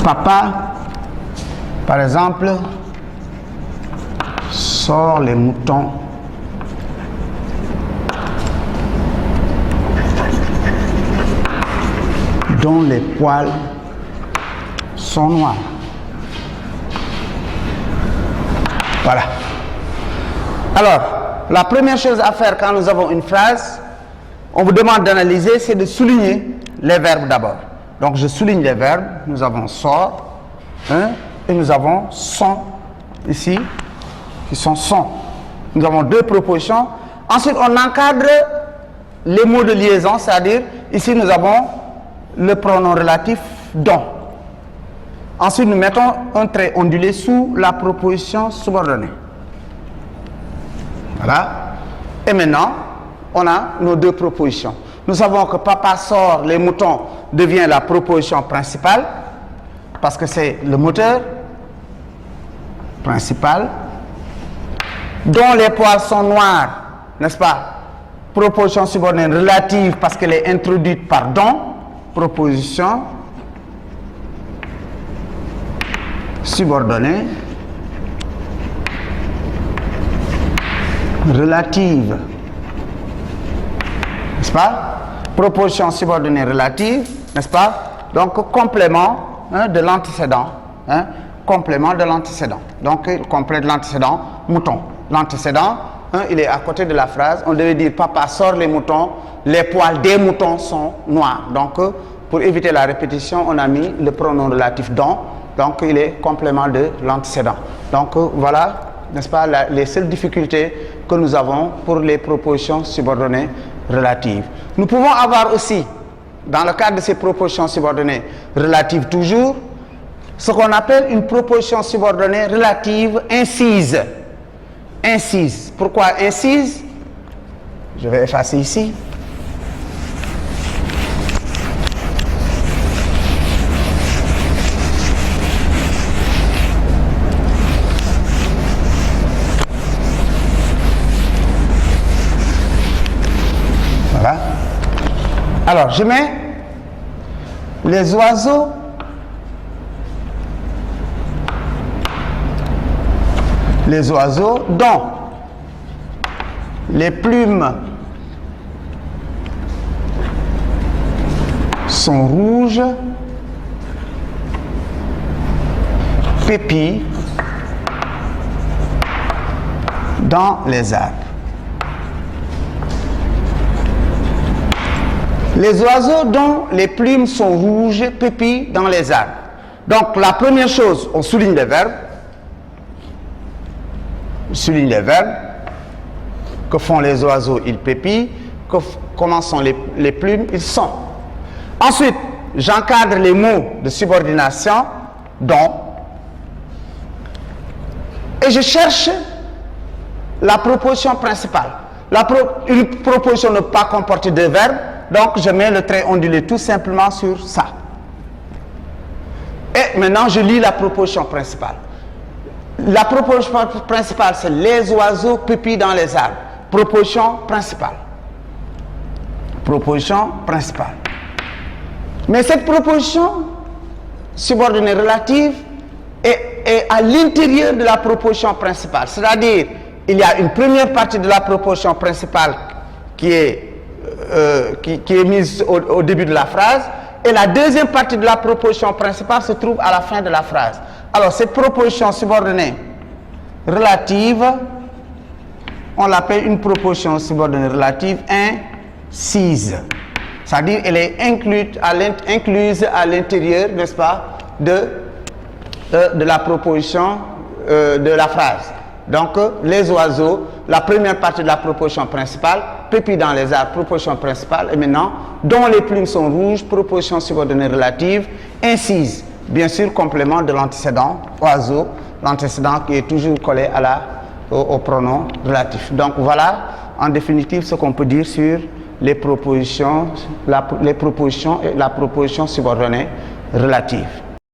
Papa, par exemple, sort les moutons dont les poils sont noirs. Voilà. Alors, la première chose à faire quand nous avons une phrase, on vous demande d'analyser, c'est de souligner les verbes d'abord. Donc, je souligne les verbes. Nous avons sort, hein, et nous avons sont, ici, qui sont sont. Nous avons deux propositions. Ensuite, on encadre les mots de liaison, c'est-à-dire, ici, nous avons le pronom relatif dont. Ensuite, nous mettons un trait ondulé sous la proposition subordonnée. Voilà. Et maintenant, on a nos deux propositions. Nous savons que papa sort les moutons devient la proposition principale parce que c'est le moteur principal. Dont les poils sont noirs, n'est-ce pas? Proposition subordonnée relative parce qu'elle est introduite par dont. Proposition subordonnée relative, n'est-ce pas? Proposition subordonnée relative, n'est-ce pas? Donc complément, hein, de l'antécédent, hein, complément de l'antécédent. Donc complet de l'antécédent, mouton. L'antécédent, hein, il est à côté de la phrase. On devait dire papa sort les moutons, les poils des moutons sont noirs. Donc pour éviter la répétition, on a mis le pronom relatif dont. Donc il est complément de l'antécédent. Donc voilà, n'est-ce pas, les seules difficultés que nous avons pour les propositions subordonnées relatives. Nous pouvons avoir aussi, dans le cadre de ces propositions subordonnées relatives toujours, ce qu'on appelle une proposition subordonnée relative incise. Incise. Pourquoi incise? Je vais effacer ici. Voilà. Alors, je mets les oiseaux dont les plumes sont rouges, pépient dans les arbres. Les oiseaux dont les plumes sont rouges pépient dans les arbres. Donc la première chose, on souligne les verbes. Souligne les verbes. Que font les oiseaux? Ils pépient. Comment sont les plumes? Ils sont. Ensuite, j'encadre les mots de subordination dont. Et je cherche la proposition principale. Une proposition ne peut pas comporter de verbes. Donc, je mets le trait ondulé tout simplement sur ça. Et maintenant, je lis la proposition principale. La proposition principale, c'est les oiseaux pépient dans les arbres. Proposition principale. Proposition principale. Mais cette proposition subordonnée relative est à l'intérieur de la proposition principale. C'est-à-dire, il y a une première partie de la proposition principale qui est mise au début de la phrase, et la deuxième partie de la proposition principale se trouve à la fin de la phrase. Alors cette proposition subordonnée relative, on l'appelle une proposition subordonnée relative incise. C'est-à-dire elle est incluse à l'intérieur, n'est-ce pas, de la proposition de la phrase. Donc, les oiseaux, la première partie de la proposition principale, pépient dans les arbres, proposition principale, et maintenant, dont les plumes sont rouges, proposition subordonnée relative, incise, bien sûr, complément de l'antécédent, oiseau, l'antécédent qui est toujours collé au pronom relatif. Donc, voilà, en définitive, ce qu'on peut dire sur les propositions et la proposition subordonnée relative.